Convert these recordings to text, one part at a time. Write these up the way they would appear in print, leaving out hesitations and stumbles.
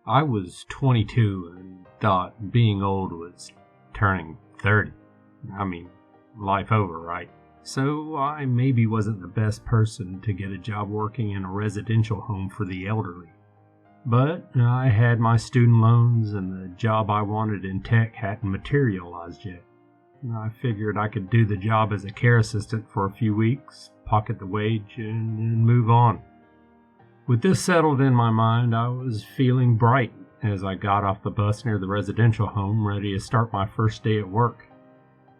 I was 22 and thought being old was turning 30. I mean, life over, right? So I maybe wasn't the best person to get a job working in a residential home for the elderly. But I had my student loans and the job I wanted in tech hadn't materialized yet. I figured I could do the job as a care assistant for a few weeks, pocket the wage, and then move on. With this settled in my mind, I was feeling bright as I got off the bus near the residential home, ready to start my first day at work.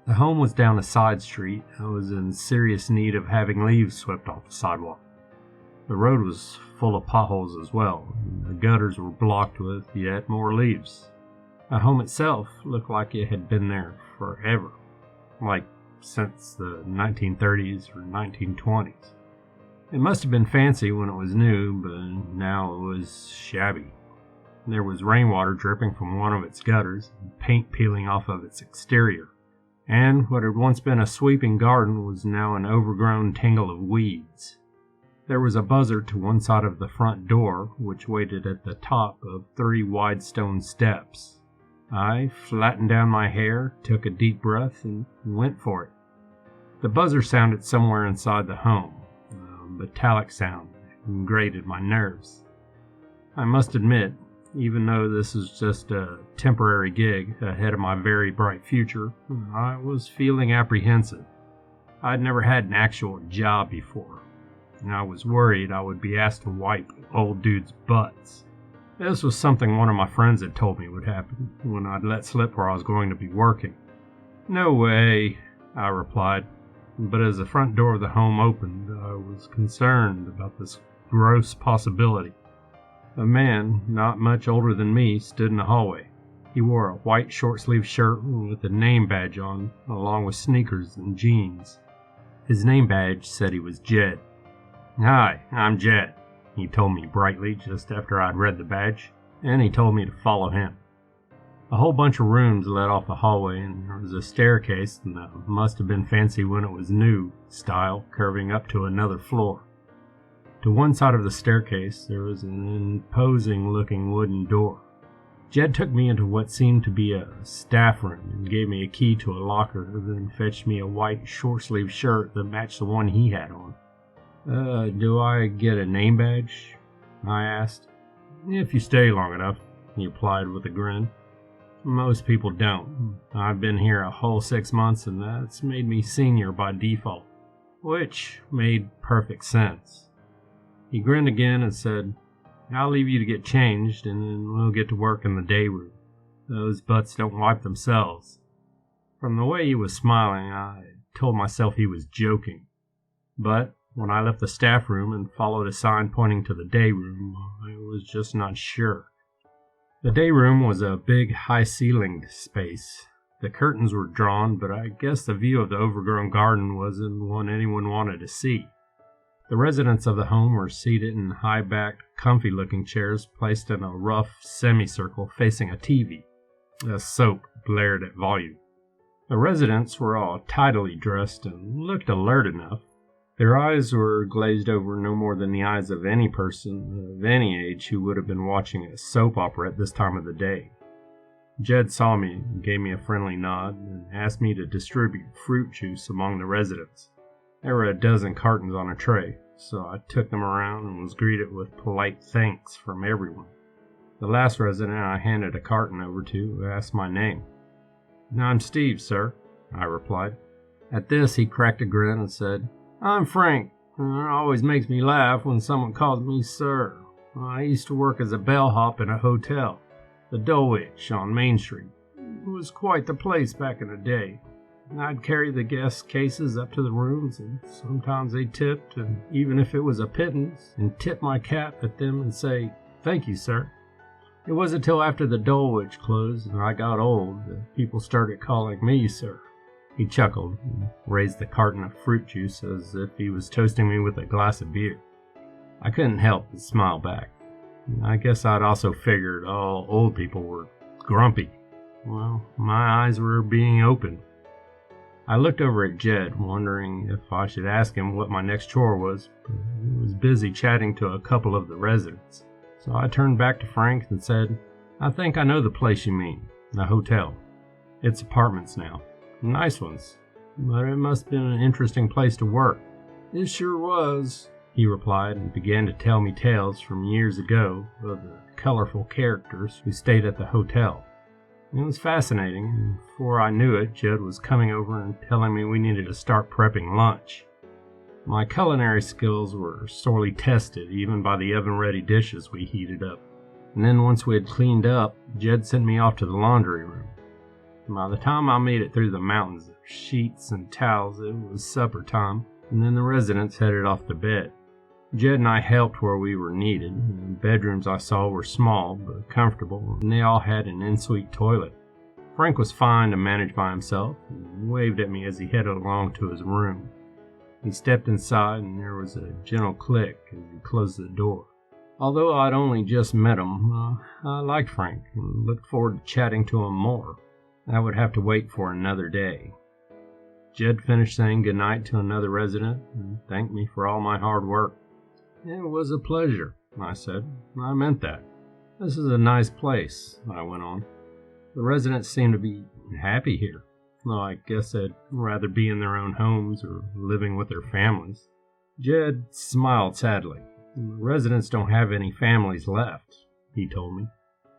The home was down a side street. I was in serious need of having leaves swept off the sidewalk. The road was full of potholes as well, and the gutters were blocked with yet more leaves. The home itself looked like it had been there forever, like since the 1930s or 1920s. It must have been fancy when it was new, but now it was shabby. There was rainwater dripping from one of its gutters, and paint peeling off of its exterior. And what had once been a sweeping garden was now an overgrown tangle of weeds. There was a buzzard to one side of the front door, which waited at the top of 3 wide stone steps. I flattened down my hair, took a deep breath, and went for it. The buzzer sounded somewhere inside the home. Metallic sound and grated my nerves. I must admit, even though this was just a temporary gig ahead of my very bright future, I was feeling apprehensive. I'd never had an actual job before, and I was worried I would be asked to wipe old dudes' butts. This was something one of my friends had told me would happen when I'd let slip where I was going to be working. "No way," I replied. But as the front door of the home opened, I was concerned about this gross possibility. A man, not much older than me, stood in the hallway. He wore a white short-sleeved shirt with a name badge on, along with sneakers and jeans. His name badge said he was Jed. "Hi, I'm Jed," he told me brightly just after I'd read the badge, and he told me to follow him. A whole bunch of rooms led off the hallway, and there was a staircase that must have been fancy when it was new style, curving up to another floor. To one side of the staircase, there was an imposing-looking wooden door. Jed took me into what seemed to be a staff room and gave me a key to a locker, then fetched me a white short-sleeved shirt that matched the one he had on. Do I get a name badge?" I asked. "If you stay long enough," he replied with a grin. "Most people don't. I've been here a whole 6 months, and that's made me senior by default," which made perfect sense. He grinned again and said, "I'll leave you to get changed, and then we'll get to work in the day room. Those butts don't wipe themselves." From the way he was smiling, I told myself he was joking. But when I left the staff room and followed a sign pointing to the day room, I was just not sure. The day room was a big, high-ceilinged space. The curtains were drawn, but I guess the view of the overgrown garden wasn't one anyone wanted to see. The residents of the home were seated in high-backed, comfy-looking chairs placed in a rough semicircle facing a TV. A soap blared at volume. The residents were all tidily dressed and looked alert enough. Their eyes were glazed over no more than the eyes of any person of any age who would have been watching a soap opera at this time of the day. Jed saw me and gave me a friendly nod and asked me to distribute fruit juice among the residents. There were a dozen cartons on a tray, so I took them around and was greeted with polite thanks from everyone. The last resident I handed a carton over to asked my name. "I'm Steve, sir," I replied. At this, he cracked a grin and said, "I'm Frank. It always makes me laugh when someone calls me sir. I used to work as a bellhop in a hotel, the Dulwich on Main Street. It was quite the place back in the day. I'd carry the guests' cases up to the rooms, and sometimes they tipped, and even if it was a pittance, and tip my cap at them and say, 'Thank you, sir.' It wasn't until after the Dulwich closed and I got old that people started calling me sir." He chuckled and raised the carton of fruit juice as if he was toasting me with a glass of beer. I couldn't help but smile back. I guess I'd also figured all old people were grumpy. Well, my eyes were being opened. I looked over at Jed, wondering if I should ask him what my next chore was, but he was busy chatting to a couple of the residents, So I turned back to Frank and said, "I think I know the place you mean, the hotel. It's apartments now. Nice ones, but it must have been an interesting place to work." "It sure was," he replied, and began to tell me tales from years ago of the colorful characters who stayed at the hotel. It was fascinating, and before I knew it, Judd was coming over and telling me we needed to start prepping lunch. My culinary skills were sorely tested even by the oven-ready dishes we heated up. And then once we had cleaned up, Jed sent me off to the laundry room. By the time I made it through the mountains of sheets and towels, it was supper time, and then the residents headed off to bed. Jed and I helped where we were needed. The bedrooms I saw were small but comfortable, and they all had an ensuite toilet. Frank was fine to manage by himself and waved at me as he headed along to his room. He stepped inside, and there was a gentle click as he closed the door. Although I'd only just met him, I liked Frank and looked forward to chatting to him more. I would have to wait for another day. Jed finished saying goodnight to another resident and thanked me for all my hard work. "It was a pleasure," I said. "I meant that. This is a nice place," I went on. "The residents seem to be happy here, though I guess they'd rather be in their own homes or living with their families." Jed smiled sadly. "The residents don't have any families left," he told me.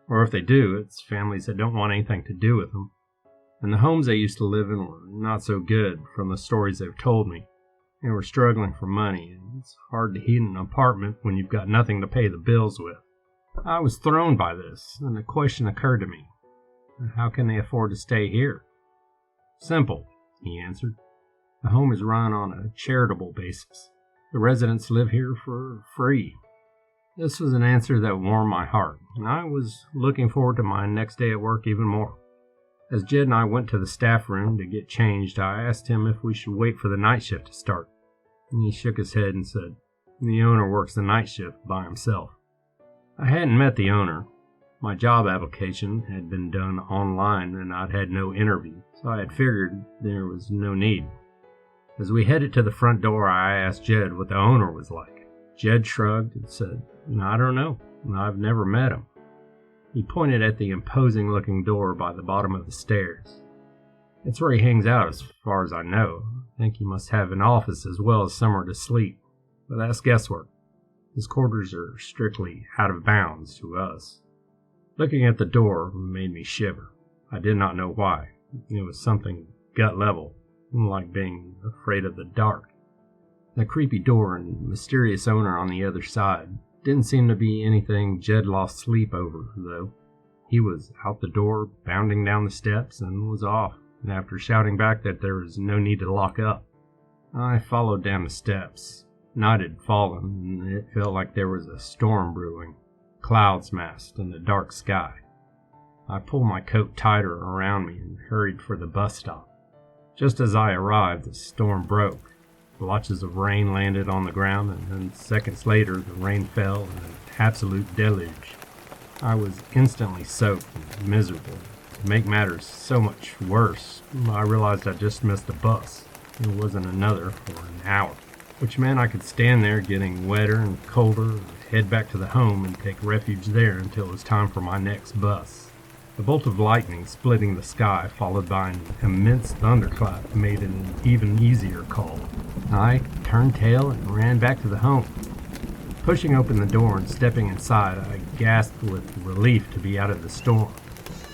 "Or if they do, it's families that don't want anything to do with them. And the homes they used to live in were not so good from the stories they've told me. They were struggling for money, and it's hard to heat an apartment when you've got nothing to pay the bills with." I was thrown by this, and the question occurred to me. How can they afford to stay here? "Simple," he answered. "The home is run on a charitable basis. The residents live here for free." This was an answer that warmed my heart, and I was looking forward to my next day at work even more. As Jed and I went to the staff room to get changed, I asked him if we should wait for the night shift to start. He shook his head and said, "The owner works the night shift by himself." I hadn't met the owner. My job application had been done online and I'd had no interview, so I had figured there was no need. As we headed to the front door, I asked Jed what the owner was like. Jed shrugged and said, "I don't know. I've never met him." He pointed at the imposing-looking door by the bottom of the stairs. "It's where he hangs out as far as I know. I think he must have an office as well as somewhere to sleep, but that's guesswork. His quarters are strictly out of bounds to us." Looking at the door made me shiver. I did not know why. It was something gut level, like being afraid of the dark. The creepy door and mysterious owner on the other side didn't seem to be anything Jed lost sleep over, though. He was out the door, bounding down the steps, and was off, after shouting back that there was no need to lock up. I followed down the steps. Night had fallen, and it felt like there was a storm brewing, clouds massed in the dark sky. I pulled my coat tighter around me and hurried for the bus stop. Just as I arrived, the storm broke. Blotches of rain landed on the ground, and then seconds later the rain fell in an absolute deluge. I was instantly soaked and miserable. To make matters so much worse, I realized I just missed the bus. There wasn't another for an hour, which meant I could stand there getting wetter and colder, head back to the home and take refuge there until it was time for my next bus. The bolt of lightning splitting the sky, followed by an immense thunderclap, made it an even easier call. I turned tail and ran back to the home. Pushing open the door and stepping inside, I gasped with relief to be out of the storm.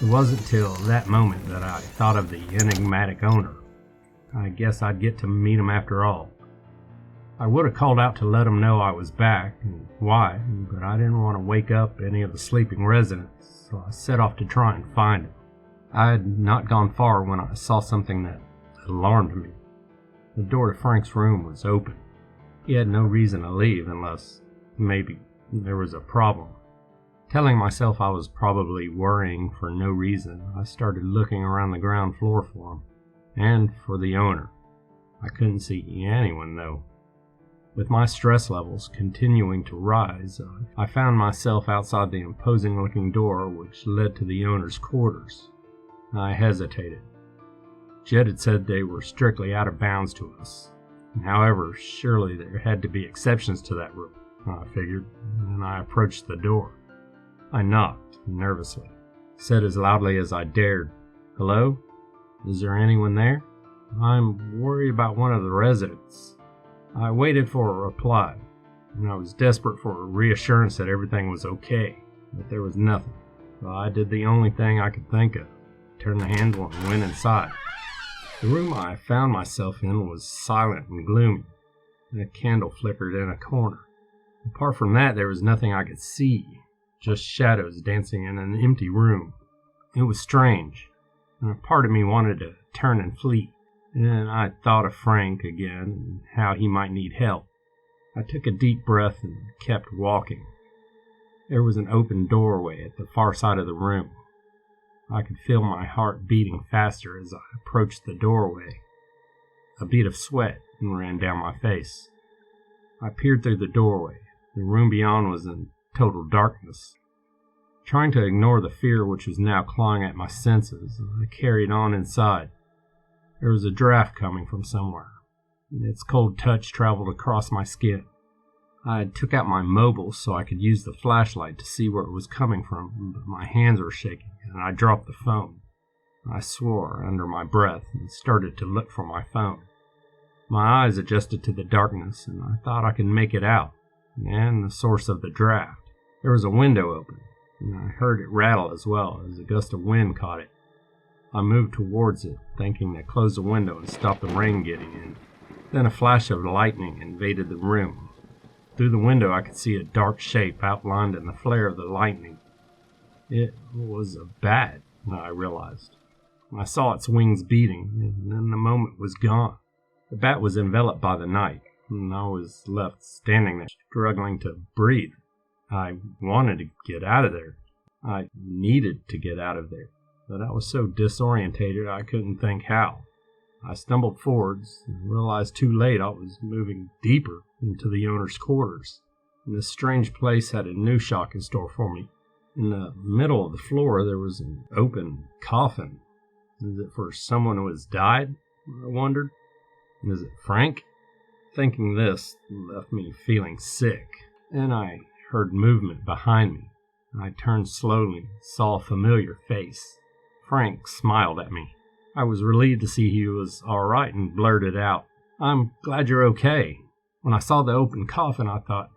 It wasn't till that moment that I thought of the enigmatic owner. I guess I'd get to meet him after all. I would have called out to let him know I was back and why, but I didn't want to wake up any of the sleeping residents, so I set off to try and find him. I had not gone far when I saw something that alarmed me. The door to Frank's room was open. He had no reason to leave unless maybe there was a problem. Telling myself I was probably worrying for no reason, I started looking around the ground floor for him, and for the owner. I couldn't see anyone though. With my stress levels continuing to rise, I found myself outside the imposing-looking door which led to the owner's quarters. I hesitated. Jed had said they were strictly out of bounds to us. However, surely there had to be exceptions to that rule, I figured, and I approached the door. I knocked nervously, said as loudly as I dared, "Hello? Is there anyone there? I'm worried about one of the residents." I waited for a reply, and I was desperate for a reassurance that everything was okay, but there was nothing. So I did the only thing I could think of, turned the handle and went inside. The room I found myself in was silent and gloomy, and a candle flickered in a corner. Apart from that, there was nothing I could see, just shadows dancing in an empty room. It was strange, and a part of me wanted to turn and flee. And I thought of Frank again and how he might need help. I took a deep breath and kept walking. There was an open doorway at the far side of the room. I could feel my heart beating faster as I approached the doorway. A bead of sweat ran down my face. I peered through the doorway. The room beyond was in total darkness. Trying to ignore the fear which was now clawing at my senses, I carried on inside. There was a draft coming from somewhere, and its cold touch traveled across my skin. I took out my mobile so I could use the flashlight to see where it was coming from, but my hands were shaking, and I dropped the phone. I swore under my breath and started to look for my phone. My eyes adjusted to the darkness, and I thought I could make it out, and the source of the draft. There was a window open, and I heard it rattle as well as a gust of wind caught it. I moved towards it, thinking to close the window and stop the rain getting in. Then a flash of lightning invaded the room. Through the window I could see a dark shape outlined in the flare of the lightning. It was a bat, I realized. I saw its wings beating, and then the moment was gone. The bat was enveloped by the night, and I was left standing there, struggling to breathe. I wanted to get out of there. I needed to get out of there. But I was so disorientated I couldn't think how. I stumbled forwards and realized too late I was moving deeper into the owner's quarters. And this strange place had a new shock in store for me. In the middle of the floor there was an open coffin. Is it for someone who has died? I wondered. Is it Frank? Thinking this left me feeling sick, and I heard movement behind me. I turned slowly and saw a familiar face. Frank smiled at me. I was relieved to see he was all right and blurted out, "I'm glad you're okay." When I saw the open coffin, I thought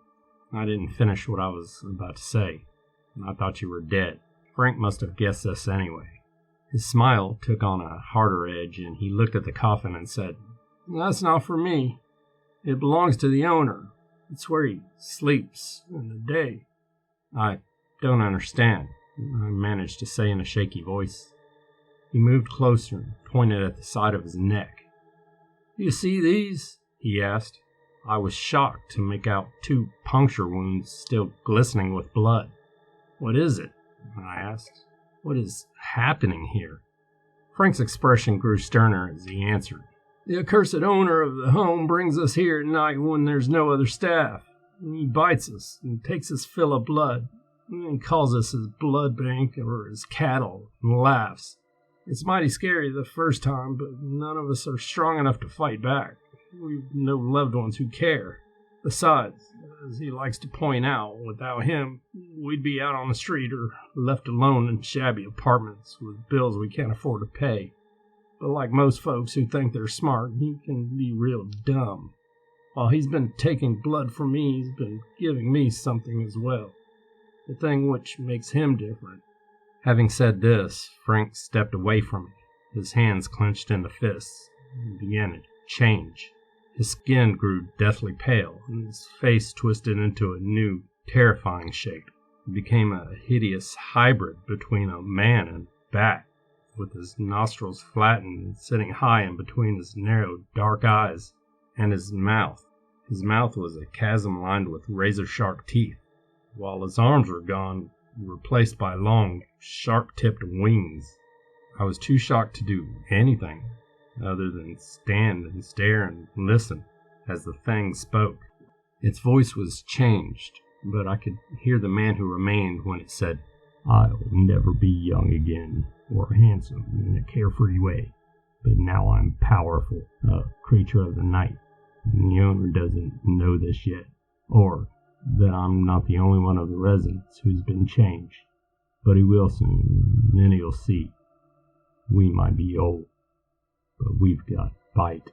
I didn't finish what I was about to say. I thought you were dead. Frank must have guessed this anyway. His smile took on a harder edge, and he looked at the coffin and said, "That's not for me. It belongs to the owner. It's where he sleeps in the day." "I don't understand," I managed to say in a shaky voice. He moved closer and pointed at the side of his neck. "Do you see these?" he asked. I was shocked to make out 2 puncture wounds still glistening with blood. "What is it?" I asked. "What is happening here?" Frank's expression grew sterner as he answered. "The accursed owner of the home brings us here at night when there's no other staff. He bites us and takes his fill of blood, and then calls us his blood bank or his cattle and laughs. It's mighty scary the first time, but none of us are strong enough to fight back. We've no loved ones who care. Besides, as he likes to point out, without him, we'd be out on the street or left alone in shabby apartments with bills we can't afford to pay. But like most folks who think they're smart, he can be real dumb. While he's been taking blood from me, he's been giving me something as well. The thing which makes him different." Having said this, Frank stepped away from me, his hands clenched into fists, and began to change. His skin grew deathly pale, and his face twisted into a new, terrifying shape. It became a hideous hybrid between a man and bat, with his nostrils flattened and sitting high in between his narrow, dark eyes, and his mouth. His mouth was a chasm lined with razor-sharp teeth, while his arms were gone, replaced by long, sharp-tipped wings. I was too shocked to do anything other than stand and stare and listen as the thing spoke. Its voice was changed, but I could hear the man who remained when it said, "I'll never be young again or handsome in a carefree way, but now I'm powerful, a creature of the night, and the owner doesn't know this yet, or that I'm not the only one of the residents who's been changed. But he will soon, and then he'll see. We might be old, but we've got bite.